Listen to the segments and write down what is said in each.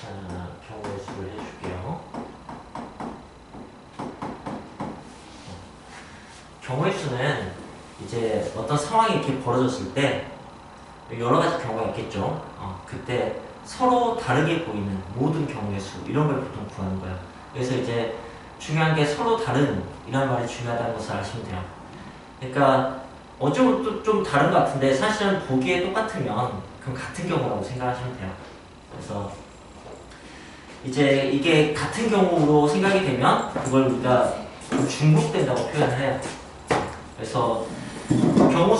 자, 경우의 수를 해줄게요. 경우의 수는 이제 어떤 상황이 이렇게 벌어졌을 때 여러 가지 경우가 있겠죠. 그때 서로 다르게 보이는 모든 경우의 수 이런 걸 보통 구하는 거예요. 그래서 이제 중요한 게 서로 다른 이런 말이 중요하다는 것을 아시면 돼요. 그러니까 어쩌면 또 좀 다른 것 같은데 사실은 보기에 똑같으면 그럼 같은 경우라고 생각하시면 돼요. 그래서 이제 이게 같은 경우로 생각이 되면 그걸 우리가 중복된다고 표현을 해요. 그래서 경우의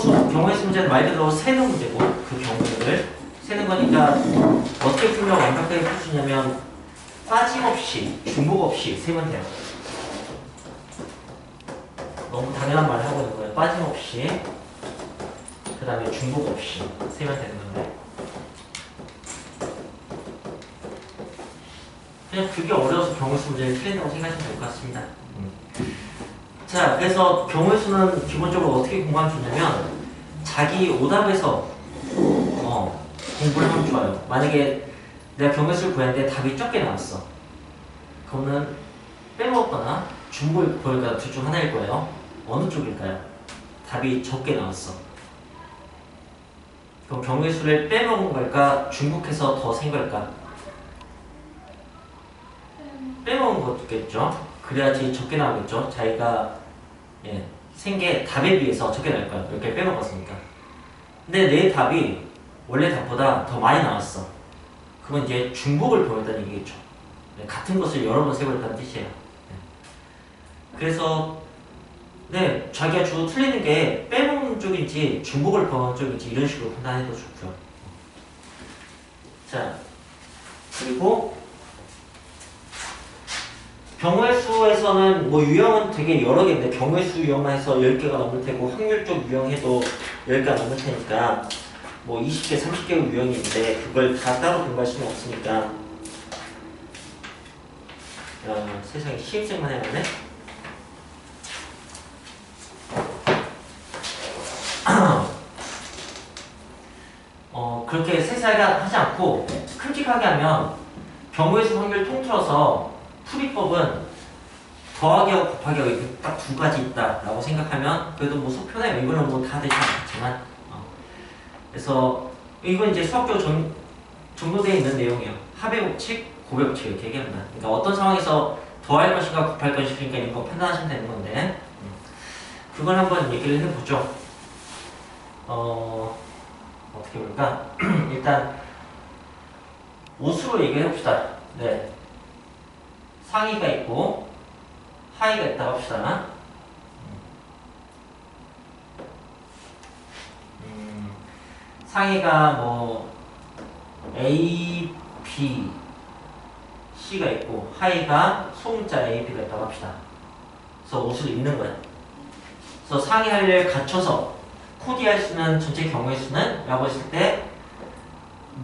수 문제는 말 그대로 세는 문제고 그 경우를 세는 거니까 어떻게 풀면 완벽하게 풀 수 있냐면 빠짐없이 중복 없이 세면 돼요. 너무 당연한 말을 하고 있는 거예요. 빠짐없이 그 다음에 중복 없이 세면 되는 건데 그냥 그게 어려워서 경우의 수 문제를 틀린다고 생각하시면 될 것 같습니다. 자, 그래서 경우의 수는 기본적으로 어떻게 공부하면 좋냐면 자기 오답에서 공부를 하면 좋아요. 만약에 내가 경우의 수를 구했는데 답이 적게 나왔어. 그러면 빼먹었거나 중복을 보일까 둘 중 하나일 거예요. 어느 쪽일까요? 답이 적게 나왔어. 그럼 경우의 수를 빼먹은 걸까? 중복해서 더 센 걸까? 빼먹은 거겠죠. 그래야지 적게 나오겠죠. 자기가 센 게 답에 비해서 적게 나올 거야. 이렇게 빼먹었으니까. 근데 내 답이 원래 답보다 더 많이 나왔어. 그건 이제 중복을 보였다는 얘기겠죠. 같은 것을 여러 번 세버렸다는 뜻이에요. 그래서 자기가 주로 틀리는 게 빼먹는 쪽인지 중복을 보는 쪽인지 이런 식으로 판단해도 좋고요. 자, 그리고 경우의 수에서는 뭐 유형은 되게 여러 개인데 경우의 수 유형만 해서 10개가 넘을 테고 확률적 유형해도 10개가 넘을 테니까 뭐 20개, 30개의 유형이 있는데 그걸 다 따로 공부할 수는 없으니까 세상에 시험생만 해야겠네. 그렇게 세세하게 하지 않고 큼직하게 하면 경우의 수 확률 통틀어서 풀이법은 더하기하고 곱하기하고 이렇게 딱 두 가지 있다라고 생각하면 그래도 뭐 속편해요. 이거는 뭐 다 되지 않겠지만 그래서 이건 이제 수학적으로 정도되어 있는 내용이에요. 합의 법칙, 곱의 법칙 이렇게 얘기합니다. 그러니까 어떤 상황에서 더할 것인가 곱할 것인가 이런 거 판단하시면 되는 건데 그걸 한번 얘기를 해보죠. 어떻게 볼까? 일단 옷으로 얘기를 해봅시다. 네. 상의가 있고 하의가 있다고 합시다. 상의가 뭐 A, B, C가 있고 하의가 소문자 A, B가 있다고 합시다. 그래서 옷을 입는 거야. 그래서 상의 할례를 갖춰서 코디할 수는 전체 경우의 수는 라고 했을 때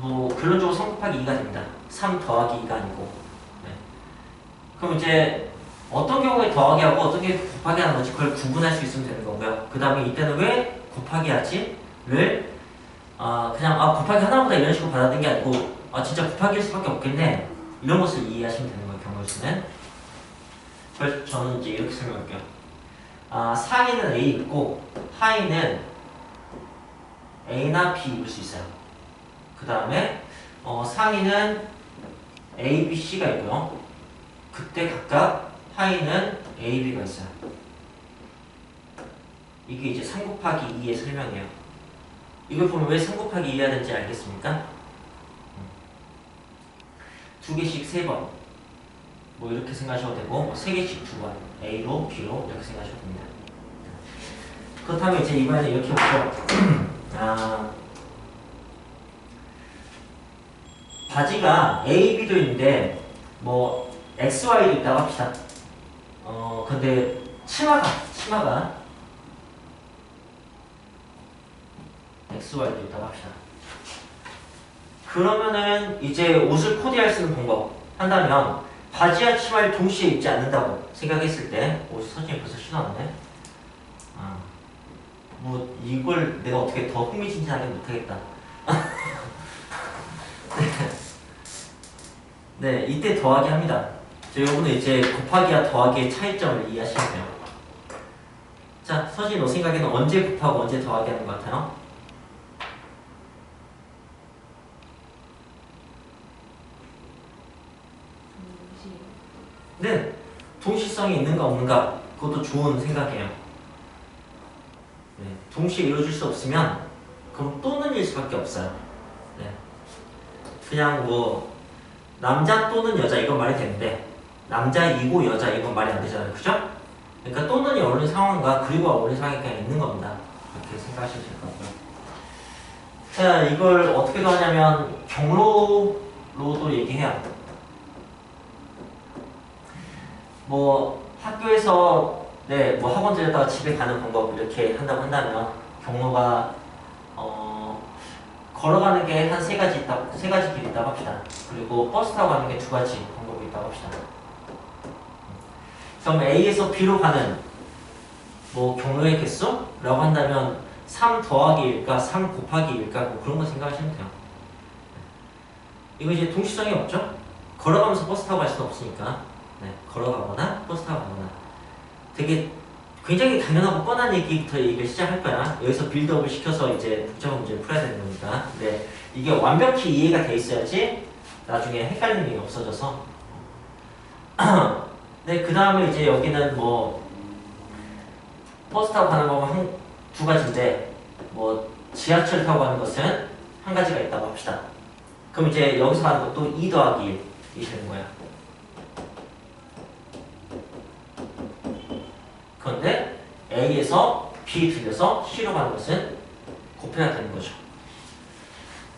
뭐 결론적으로 3 곱하기 2가 됩니다. 3 더하기 2가 아니고 그럼 이제 어떤 경우에 더하기 하고 어떤 경우에 곱하기 하는 건지 그걸 구분할 수 있으면 되는 거고요. 그 다음에 이때는 왜 곱하기 하지? 를 그냥 곱하기 하나보다 이런 식으로 받아들인 게 아니고 진짜 곱하기일 수밖에 없겠네 이런 것을 이해하시면 되는 거예요. 경우의 수는. 그래서 저는 이제 이렇게 설명할게요. 상의는 A 있고 하의는 A나 B 입을 수 있어요. 그 다음에 상의는 A, B, C가 있고요. 그때 각각 하의는 A, B가 있어요. 이게 이제 3 곱하기 2의 설명이에요. 이걸 보면 왜 3 곱하기 2 해야 되는지 알겠습니까? 2개씩 3번 뭐 이렇게 생각하셔도 되고 뭐 3개씩 2번 A로 B로 이렇게 생각하셔도 됩니다. 그렇다면 이제 이번에 이렇게 보죠. 바지가 A, B도 있는데 뭐 X, Y도 있다고 합시다. 근데 치마가 X, Y도 있다고 합시다. 그러면은 이제 옷을 코디할 수 있는 방법 한다면 바지와 치마를 동시에 입지 않는다고 생각했을 때 선생님 벌써 신어놨네. 뭐 이걸 내가 어떻게 더 흥미진진하게 못하겠다. 네, 이때 더하기 합니다. 여러분은 이제 곱하기와 더하기의 차이점을 이해하시면 돼요. 자, 서진 너 생각에는 언제 곱하고 언제 더하기 하는 것 같아요? 네, 동시성이 있는가 없는가 그것도 좋은 생각이에요. 네, 동시에 이루어질 수 없으면 그럼 또는 일 수밖에 없어요. 네, 그냥 뭐 남자 또는 여자 이건 말이 되는데 남자이고 여자 이건 말이 안 되잖아요. 그죠? 그러니까 또는이 어울리는 상황과 그리고 어울리는 상황이 그냥 있는 겁니다. 그렇게 생각하시면 될 것 같고요. 자, 이걸 어떻게 하냐면 경로로도 얘기해요. 뭐 학교에서 네, 뭐 학원 들렸다가 집에 가는 방법 이렇게 한다고 한다면 경로가 걸어가는 게 한 세 가지 있다, 세 가지 길이 있다고 합시다. 그리고 버스 타고 가는 게 두 가지 방법이 있다고 합시다. 그럼 A에서 B로 가는 뭐 경로의 개수라고 한다면 3 더하기 1일까 3 곱하기 1일까 뭐 그런 거 생각하시면 돼요. 이거 이제 동시성이 없죠? 걸어가면서 버스 타고 갈 수는 없으니까 네, 걸어가거나 버스 타고 가거나 되게 굉장히 당연하고 뻔한 얘기부터 얘기를 시작할 거야. 여기서 빌드업을 시켜서 이제 복잡한 문제를 풀어야 되는 거니까. 근데 이게 완벽히 이해가 돼 있어야지 나중에 헷갈림이 없어져서. 네, 그 다음에 이제 여기는 뭐 버스 타고 가는 거는 두 가지인데 뭐 지하철 타고 가는 것은 한 가지가 있다고 합시다. 그럼 이제 여기서 가는 것도 2 더하기 1이 되는 거야. 그런데 A에서 B 들려서 C로 가는 것은 곱해야 되는 거죠.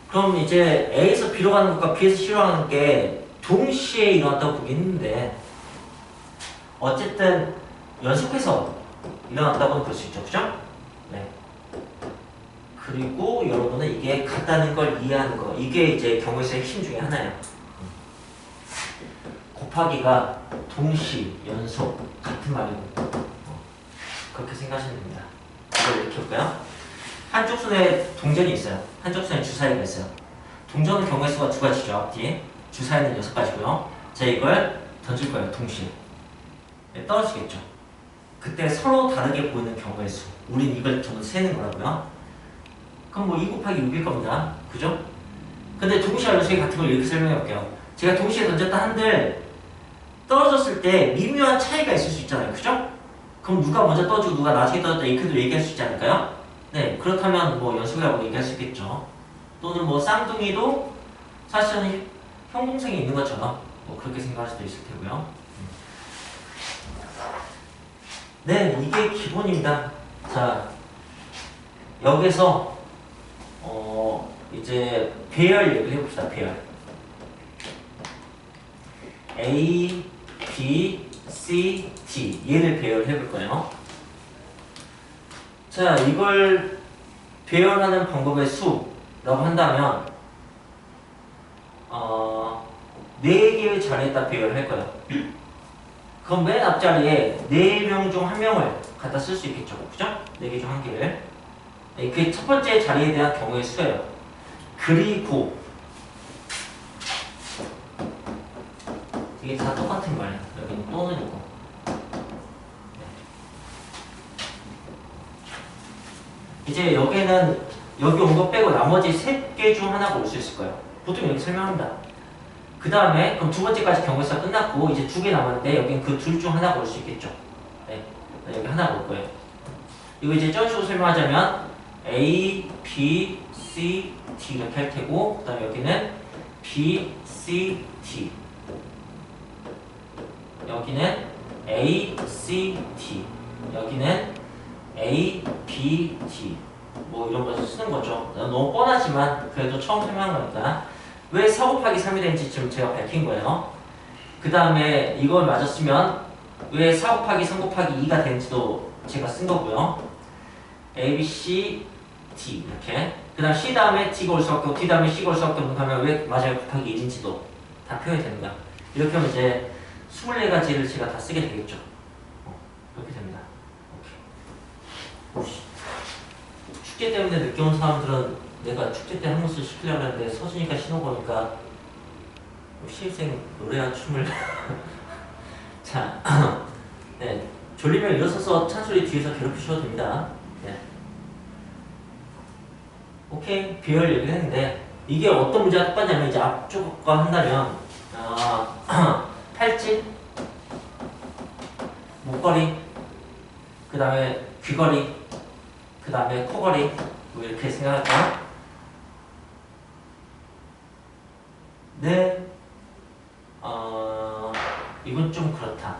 그럼 이제 A에서 B로 가는 것과 B에서 C로 가는 게 동시에 일어났다고 보기 힘든데 어쨌든 연속해서 일어났다고는 볼 수 있죠. 그죠? 네. 그리고 여러분은 이게 같다는 걸 이해하는 거. 이게 이제 경우에서의 핵심 중에 하나예요. 곱하기가 동시, 연속, 같은 말이고 그렇게 생각하시면 됩니다. 이걸 이렇게 볼까요? 한쪽 손에 동전이 있어요. 한쪽 손에 주사위가 있어요. 동전은 경우의 수가 두 가지죠. 앞뒤에. 주사위는 6가지고요. 제가 이걸 던질 거예요. 동시에. 네, 떨어지겠죠. 그때 서로 다르게 보이는 경우의 수. 우린 이걸 전부 세는 거라고요. 그럼 뭐 2 곱하기 6일 겁니다. 그죠? 근데 동시에 연속이 같은 걸 이렇게 설명해 볼게요. 제가 동시에 던졌다 한들 떨어졌을 때 미묘한 차이가 있을 수 있잖아요. 그죠? 그럼 누가 먼저 떠주고 누가 나중에 떠졌다 이렇게도 얘기할 수 있지 않을까요? 네, 그렇다면 뭐 연속이라고 얘기할 수 있겠죠. 또는 뭐 쌍둥이도 사실은 형 동생이 있는 것처럼 뭐 그렇게 생각할 수도 있을 테고요. 네, 이게 기본입니다. 자, 여기서 이제 배열 얘기를 해봅시다. 배열. A, B, C, D 얘를 배열해 볼 거예요. 자, 이걸 배열하는 방법의 수라고 한다면 4개의 자리에다 배열할 거예요. 그럼 맨 앞자리에 4명 중 1명을 갖다 쓸 수 있겠죠. 그죠? 4개 중 1개를. 네, 그게 첫 번째 자리에 대한 경우의 수예요. 그리고 이게 다 똑같은 말이에요. 여기는 또는 있고. 이제 여기는 여기 온 거 빼고 나머지 3개 중 하나가 올 수 있을 거예요. 보통 이렇게 설명합니다. 그 다음에 그럼 두 번째까지 경우에서 끝났고 이제 2개 남았는데 여기는 그 둘 중 하나가 올 수 있겠죠. 네, 여기 하나가 올 거예요. 이거 이제 전 식으로 설명하자면 A, B, C, D 이렇게 할 테고 그 다음에 여기는 B, C, D 여기는 A, C, D 여기는 A, B, D 뭐 이런 거 쓰는 거죠. 너무 뻔하지만 그래도 처음 설명한 거니까 왜 4 곱하기 3이 되는지 지금 제가 밝힌 거예요. 그 다음에 이걸 맞았으면 왜 4 곱하기 3 곱하기 2가 되는지도 제가 쓴 거고요. A, B, C, D 이렇게 그 다음 C 다음에 D가 올 수밖에 없고 D 다음에 C가 올 수밖에 없는 하면 왜 맞아요 곱하기 1인지도 다 표현이 되는 거야. 이렇게 하면 이제 24가지를 제가 다 쓰게 되겠죠. 이렇게 됩니다. 오케이. 축제 때문에 늦게 온 사람들은 내가 축제 때 한 것을 시키려고 했는데 서준이가 신호가 오니까 신입생 노래와 춤을 자, 네, 졸리면 일어서서 찬소리 뒤에서 괴롭히셔도 됩니다. 네. 오케이, 비열 얘기를 했는데 이게 어떤 문제가 똑같냐면 이제 앞쪽 거 한다면 팔찌, 목걸이, 그 다음에 귀걸이, 그 다음에 코걸이 뭐 이렇게 생각할까? 네, 이건 좀 그렇다.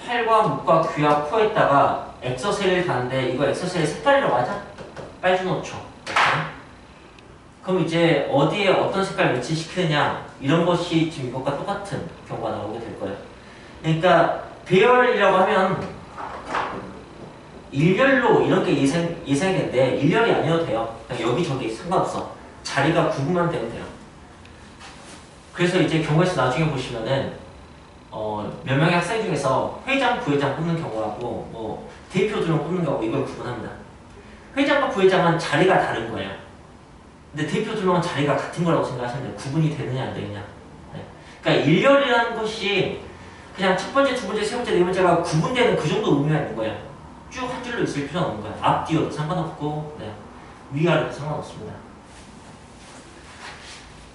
팔과 목과 귀와 코에다가 엑서셀을 다는데 이거 엑서셀 색깔이라고 하자? 빨주노초. 그럼 이제 어디에 어떤 색깔 매치시키느냐 이런 것이 지금 이것과 똑같은 경우가 나오게 될 거예요. 그러니까 배열이라고 하면 일렬로 이런 게 예상이 되는데 일렬이 아니어도 돼요. 그냥 여기저기 상관없어. 자리가 구분만 되면 돼요. 그래서 이제 경우에서 나중에 보시면은 몇 명의 학생 중에서 회장, 부회장 뽑는 경우하고 뭐 대표들을 뽑는 경우 이걸 구분합니다. 회장과 부회장은 자리가 다른 거예요. 근데 대표들은 자리가 같은 거라고 생각하시면 돼요. 구분이 되느냐 안 되느냐. 네. 그러니까 일렬이라는 것이 그냥 첫 번째, 두 번째, 세 번째, 네 번째가 구분되는 그 정도 의미가 있는 거예요. 쭉 한 줄로 있을 필요는 없는 거예요. 앞뒤여도 상관없고 네. 위아래도 상관없습니다.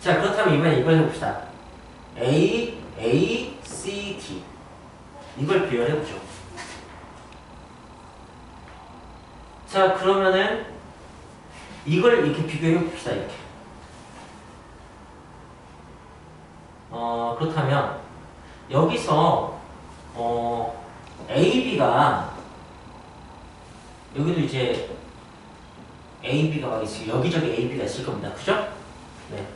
자, 그렇다면 이번에 이걸 해봅시다. A, C, D 이걸 비교해보죠. 자, 그러면은 이걸 이렇게 비교해봅시다. 이렇게 그렇다면 여기서 A, B가 여기도 이제 A, B가 막 있어요. 여기저기 A, B가 있을 겁니다. 그죠? 네.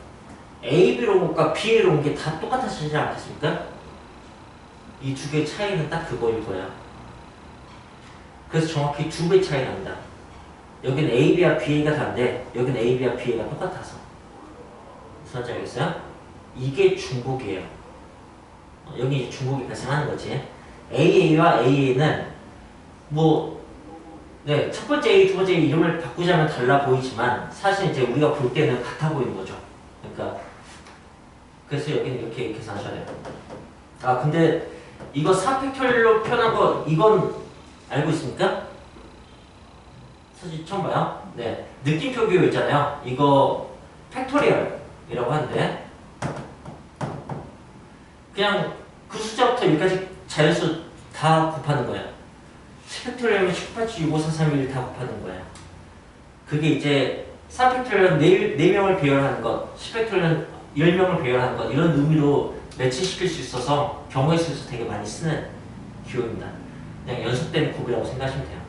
A, B로 온 것과 B로 온 게 다 똑같아지지 않겠습니까? 이 두 개의 차이는 딱 그거일 거예요. 그래서 정확히 두 배의 차이 납니다. 여기는 A, B와 BA가 다른데 여기는 A, B와 BA가 똑같아서. 무슨 말인지 알겠어요? 이게 중복이에요. 여기 이제 중복이 발생하는 거지. AA와 AA는 뭐 네, 첫 번째 A, 두 번째 A 이름을 바꾸자면 달라 보이지만 사실 이제 우리가 볼 때는 같아 보이는 거죠. 그러니까 그래서 여기는 이렇게 계산하셔야 돼요. 아, 근데 이거 4팩토리얼로 표현한 거 이건 알고 있습니까? 사실 처음 봐요. 네, 느낌표 기호 있잖아요. 이거 팩토리얼이라고 하는데 그냥 그 숫자부터 여기까지 자연수 다 곱하는 거예요. 10팩토리얼은 18, 65, 4, 3, 1 다 곱하는 거예요. 그게 이제 4팩토리얼은 4명을 배열하는 것, 10팩토리얼은 10명을 배열하는 것 이런 의미로 매치시킬 수 있어서 경우의 수에서 되게 많이 쓰는 기호입니다. 그냥 연속된 곱이라고 생각하시면 돼요.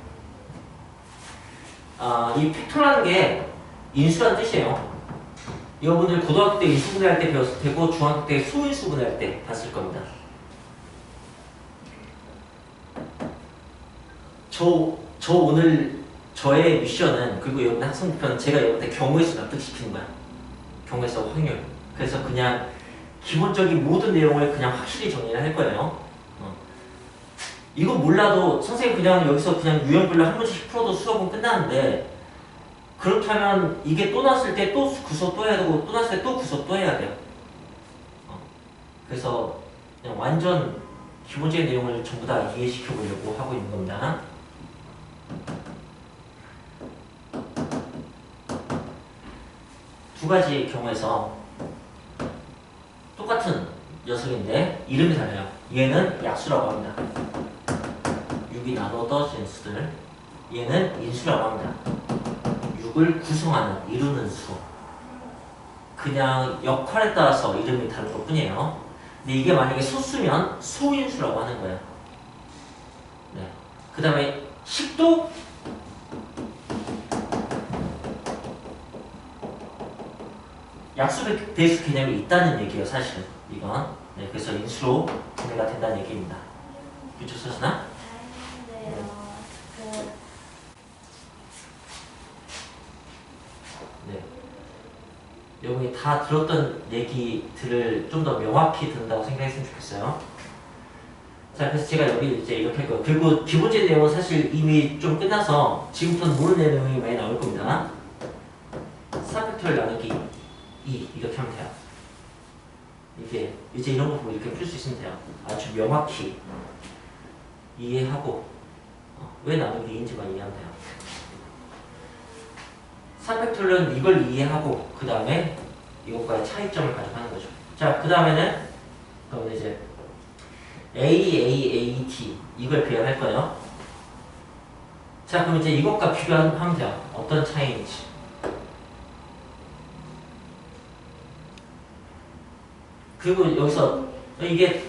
이 팩토라는 게 인수라는 뜻이에요. 여러분들 고등학교 때 인수분해할 때 배웠을 테고 중학교 때 소인수분해할 때 봤을 겁니다. 저 오늘 저의 미션은 그리고 여러분 학생 목표는 제가 여러분한테 경우의 수 납득시키는 거야. 경우의 수 확률. 그래서 그냥 기본적인 모든 내용을 그냥 확실히 정리를 할 거예요. 이거 몰라도 선생님 그냥 여기서 그냥 유형별로 한 문제씩 풀어도 수업은 끝나는데 그렇다면 이게 또 나왔을 때 또 구속 또 해야 되고 또 나왔을 때 또 구속 또 해야 돼요. 그래서 그냥 완전 기본적인 내용을 전부 다 이해시켜 보려고 하고 있는 겁니다. 두 가지 경우에서 똑같은 녀석인데 이름이 달라요. 얘는 약수라고 합니다. 6이 나눠져진 수들. 얘는 인수라고 합니다. 6을 구성하는, 이루는 수. 그냥 역할에 따라서 이름이 다른 것 뿐이에요. 근데 이게 만약에 소수면 소인수라고 하는 거예요. 네. 그 다음에 식도 약수 대수 개념이 있다는 얘기예요, 사실은. 이건. 네, 그래서 인수로 분해가 된다는 얘기입니다. 유추 쓰시나? 네. 여러분이 다 들었던 얘기들을 좀 더 명확히 듣는다고 생각했으면 좋겠어요. 자, 그래서 제가 여기 이제 이렇게 할 거예요. 그리고 기본적인 내용은 사실 이미 좀 끝나서 지금부터는 모르는 내용이 많이 나올 겁니다. 4팩토리얼 나누기 이렇게 하면 돼요. 이게 이제 이런 거 보고 이렇게 풀 수 있으면 돼요. 아주 명확히 이해하고 왜 나누기 2인지만 이해하면 돼요. 3팩토리얼은 이걸 이해하고 그 다음에 이것과의 차이점을 가져가는 거죠. 자, 그 다음에는 그러면 이제 AAAT 이걸 비교할 거예요. 자, 그럼 이제 이것과 비교하면 돼요. 어떤 차이인지. 그리고 여기서 이게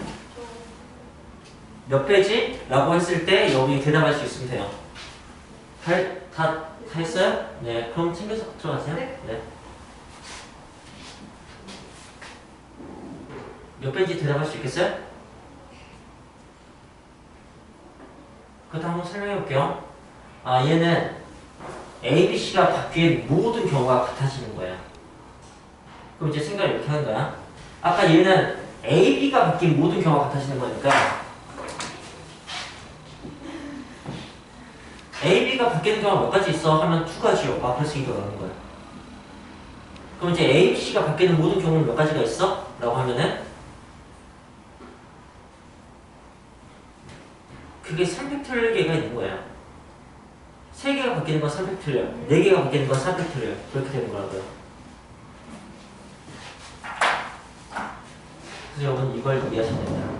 몇 배지? 라고 했을 때 여기 대답할 수 있으면 돼요. 다 했어요? 네, 그럼 챙겨서 들어가세요. 네. 몇 배지 대답할 수 있겠어요? 그것도 한번 설명해 볼게요. 아, 얘는 A, B, C가 바뀐 모든 경우가 같아지는 거예요. 그럼 이제 생각을 이렇게 하는 거야. 아까 얘는 A, B가 바뀐 모든 경우가 같아지는 거니까 A, B가 바뀌는 경우가 몇 가지 있어? 하면 두 가지요. 아, 그래서 이거 나오는 거야. 그럼 이제 A, B, C가 바뀌는 모든 경우는 몇 가지가 있어? 라고 하면은 그게 3팩토리얼계가 있는 거예요. 3개가 바뀌는 건 3팩토리얼, 4개가 바뀌는 건 4팩토리얼. 그렇게 되는 거라고요. 그래서 여러분 이걸 이해하시면 됩니다.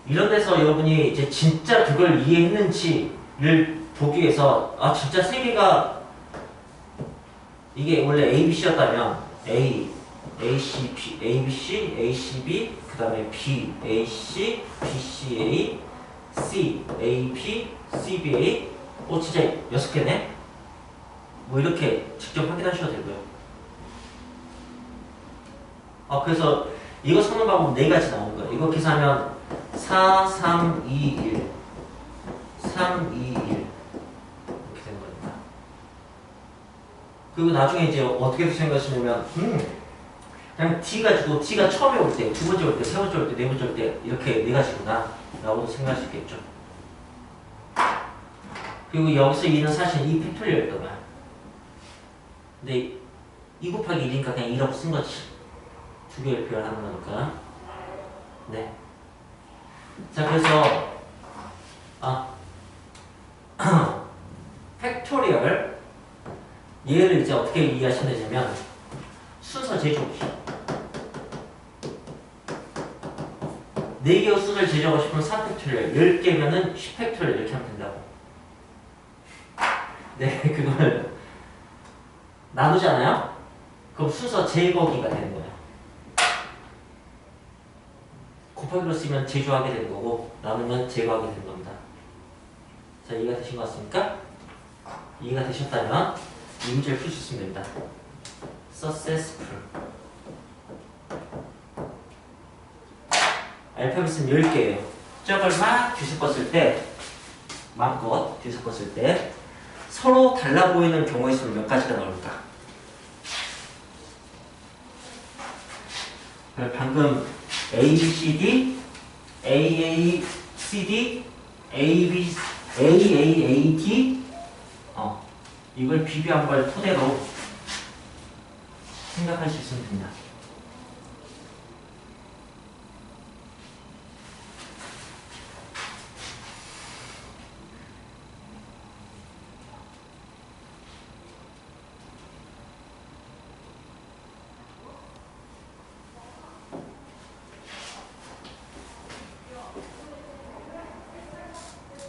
이런 데서 여러분이 이제 진짜 그걸 이해했는지를 보기 위해서 아 진짜 3개가 이게 원래 A, B, C였다면 A, A, C, B, A, B, C, A, C, B 그 다음에 B, A, C, B, C, A, C, A, B, C, B, A 진짜 6개네? 뭐 이렇게 직접 확인하셔도 되고요. 그래서 이거 찾는 방법 4가지 나오는 거예요. 이거 계산하면 4, 3, 2, 1 3, 2, 1 이렇게 되는 겁니다. 그리고 나중에 이제 어떻게 생각하시냐면 그냥 D 가지고 D가 처음에 올 때, 두 번째 올 때, 세 번째 올 때, 네 번째 올 때 이렇게 4가지구나 라고도 생각할 수 있겠죠. 그리고 여기서 2는 사실 이 팩토리얼이었던 거야. 근데 2 곱하기 1이니까 그냥 2라고 쓴 거지. 두 개를 비교하는 거니까. 네. 자, 그래서 팩토리얼 얘를 이제 어떻게 이해하시면 되냐면 순서 제조기 4개의 순서를 제조하고 싶으면 4팩토리얼 10개면은 10팩토리얼 이렇게 하면 된다고. 네, 그걸 나누잖아요? 그럼 순서 제거기가 되는 거예요. 곱하기로 쓰면 제조하게 되는 거고 나누면 제거하게 되는 겁니다. 자, 이해가 되신 것 같습니까? 이해가 되셨다면 이 문제를 풀 수 있으면 됩니다. successful 알파벳은 10개예요. 저걸 막 뒤섞었을 때 마음껏 뒤섞었을 때 서로 달라 보이는 경우의 수는 몇 가지가 나올까? 방금 A, B, C, D, A, A, C, D, A, B, A, A, A, D 이걸 비교한 걸 토대로 생각할 수 있으면 됩니다.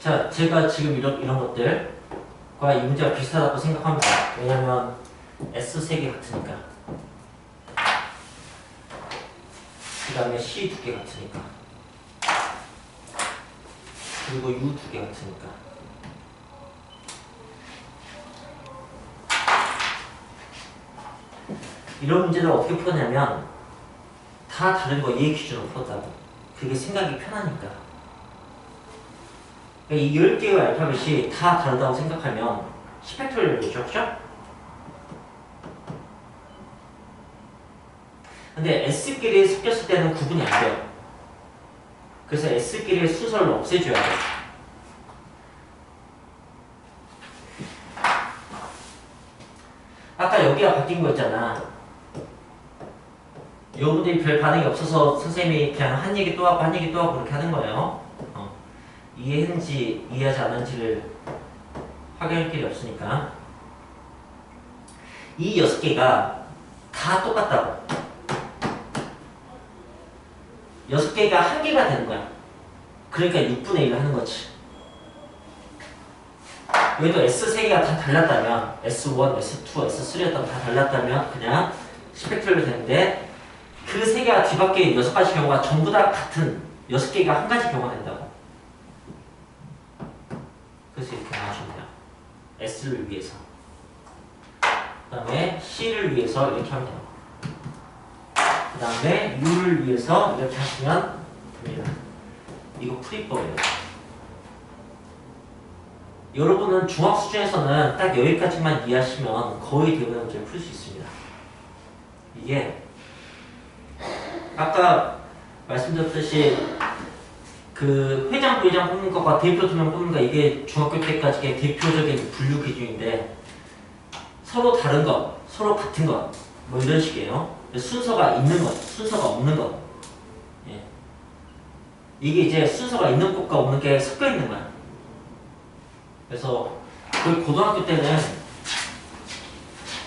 자, 제가 지금 이런 것들과 이 문제가 비슷하다고 생각합니다. 왜냐면 S 3개 같으니까. 그 다음에 C 2개 같으니까. 그리고 U 2개 같으니까. 이런 문제를 어떻게 푸냐면 다 다른 거 얘 기준으로 풀었다고. 그게 생각이 편하니까. 이 10개의 알파벳이 다 다르다고 생각하면 10팩토리얼이죠, 그죠? 근데 S끼리 섞였을 때는 구분이 안 돼요. 그래서 S끼리의 순서를 없애줘야 돼요. 아까 여기가 바뀐 거 있잖아. 여러분들이 별 반응이 없어서 선생님이 그냥 한 얘기 또 하고 한 얘기 또 하고 그렇게 하는 거예요. 이해했는지 이해하지 않은지를 확인할 길이 없으니까. 이 6개가 다 똑같다고. 6개가 한 개가 되는 거야. 그러니까 6분의 1을 하는 거지. 여기도 S 3개가 다 달랐다면 S1, S2, S3였다면 다 달랐다면 그냥 스펙트럴이 되는데 그 3개가 뒤바뀐 6가지 경우가 전부 다 같은 6개가 한 가지 경우가 된다고. 그래서 이렇게 나와주면 돼요. S를 위해서. 그 다음에 C를 위해서 이렇게 하면 돼요. 그 다음에 U를 위해서 이렇게 하시면 됩니다. 이거 풀이법이에요. 여러분은 중학 수준에서는 딱 여기까지만 이해하시면 거의 대부분의 문제를 풀 수 있습니다. 이게 아까 말씀드렸듯이 그 회장, 부회장 뽑는 것과 대표 2명 뽑는 거 이게 중학교 때까지의 대표적인 분류 기준인데 서로 다른 것, 서로 같은 것, 뭐 이런 식이에요. 순서가 있는 것, 순서가 없는 것. 예. 이게 이제 순서가 있는 것과 없는 게 섞여 있는 거야. 그래서 그 고등학교 때는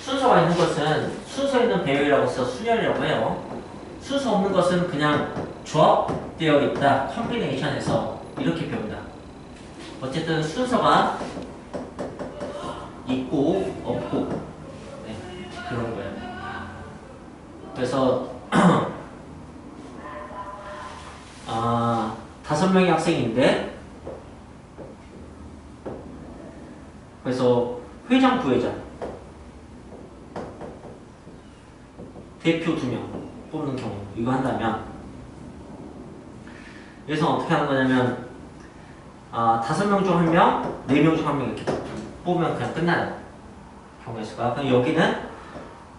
순서가 있는 것은 순서 있는 배열이라고 해서 순열이라고 해요. 순서 없는 것은 그냥 조합되어 있다, 컴비네이션에서 이렇게 배운다. 어쨌든 순서가 있고 없고 네, 그런 거예요. 그래서 5명의 학생인데 그래서 회장, 부회장 대표 2명 뽑는 경우 이거 한다면 여기서 어떻게 하는 거냐면 5명 중 1명, 4명 중 1명 이렇게 뽑으면 그냥 끝나는 경우의 수가. 그럼 여기는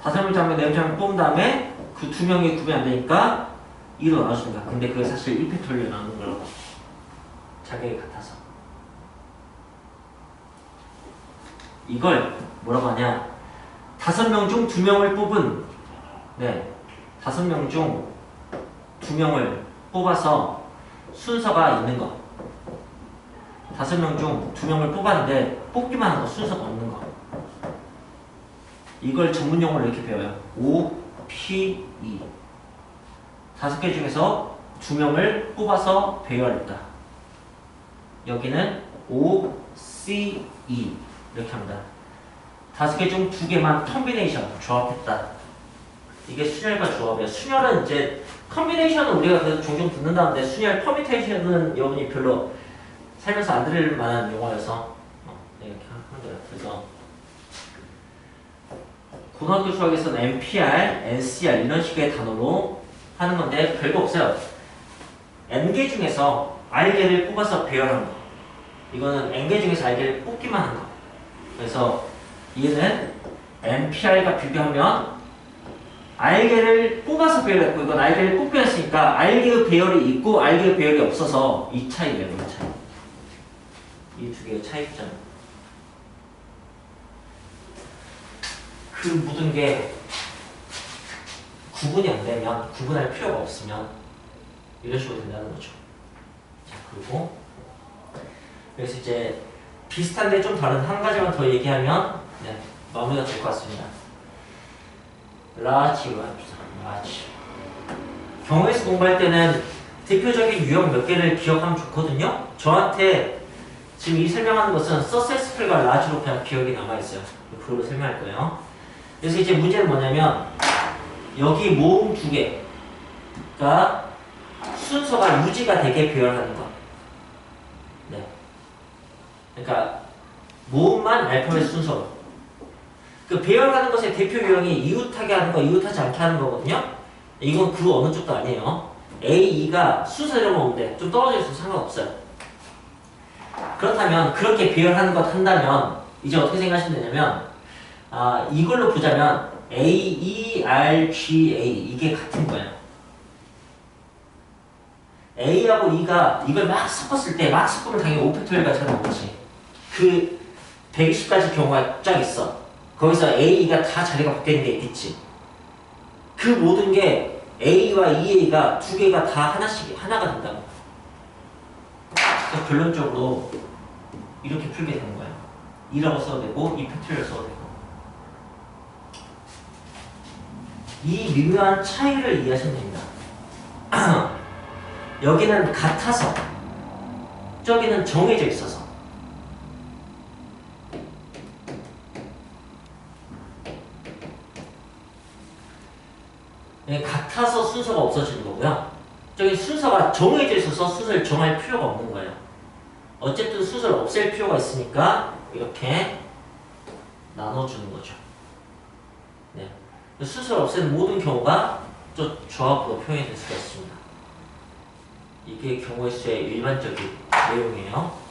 5명 중 1명, 4명 중 1명 뽑은 다음에 그 2명이 구분이 안 되니까 2로 나눠주는 거야. 근데 그게 사실 1팩토리얼로 나누는 거라고. 자격이 같아서. 이걸 뭐라고 하냐. 5명 중 2명을 뽑은 5명 중 2명을 뽑아서 순서가 있는 거. 5명 중 2명을 뽑았는데 뽑기만 한 거, 순서가 없는 거. 이걸 전문 용어로 이렇게 배워요. OPE. 5개 중에서 2명을 뽑아서 배열했다. 여기는 OCE. 이렇게 합니다. 5개 중 2개만 컨비네이션, 조합했다. 이게 순열과 조합이에요. 순열은 이제 컨비네이션은 우리가 그래도 종종 듣는다는데 순열, 퍼미테이션은 여러분이 별로 살면서 안 들을 만한 용어여서 이렇게 하는 거예요. 그래서 고등학교 수학에서는 NPR, NCR 이런 식의 단어로 하는 건데 별거 없어요. N개 중에서 R개를 뽑아서 배열하는 거. 이거는 N개 중에서 R개를 뽑기만 하는 거. 그래서 얘는 NPR과 비교하면 R개를 뽑아서 배열했고 이건 R개를 뽑기 했으니까 R개의 배열이 있고 R개의 배열이 없어서 이 차이예요. 이 차이. 이 두 개의 차이점. 그 모든 게 구분이 안 되면, 구분할 필요가 없으면 이런 식으로 된다는 거죠. 자, 그리고 그래서 이제 비슷한데 좀 다른 한 가지만 더 얘기하면 마무리가 될 것 같습니다. 라지로 합시다. 라지. 경우에서 공부할 때는 대표적인 유형 몇 개를 기억하면 좋거든요. 저한테 지금 이 설명하는 것은 successful과 large로 그냥 기억이 남아있어요. 그걸로 설명할 거예요. 그래서 이제 문제는 뭐냐면 여기 모음 2개가 순서가 유지가 되게 배열하는 거. 네. 그러니까 모음만 알파벳 순서로. 그 배열하는 것의 대표 유형이 이웃하게 하는 거, 이웃하지 않게 하는 거거든요. 이건 그 어느 쪽도 아니에요. A, E가 순서대로만 오면 돼. 좀 떨어져 있어도 상관없어요. 그렇다면 그렇게 배열하는 것 한다면 이제 어떻게 생각하시면 되냐면 이걸로 보자면 A, E, R, G, A 이게 같은 거예요. A하고 E가 이걸 막 섞었을 때 막 섞으면 당연히 5팩토리얼 같이 나오지. 그 120가지 경우가 쫙 있어. 그 거기서 A가 다 자리가 바뀌는 게 있겠지. 그 모든 게 A와 2A가 두 개가 다 하나가 된다고. 그래서 결론적으로 이렇게 풀게 되는 거야. 2라고 써도 되고, 이 팩토리얼 써도 되고. 이 미묘한 차이를 이해하시면 됩니다. 여기는 같아서, 저기는 정해져 있어서. 같아서 순서가 없어지는 거고요. 저기 순서가 정해져 있어서 순서를 정할 필요가 없는 거예요. 어쨌든 순서를 없앨 필요가 있으니까 이렇게 나눠주는 거죠. 네. 순서를 없애는 모든 경우가 저 조합으로 표현이 될 수가 있습니다. 이게 경우의 수의 일반적인 내용이에요.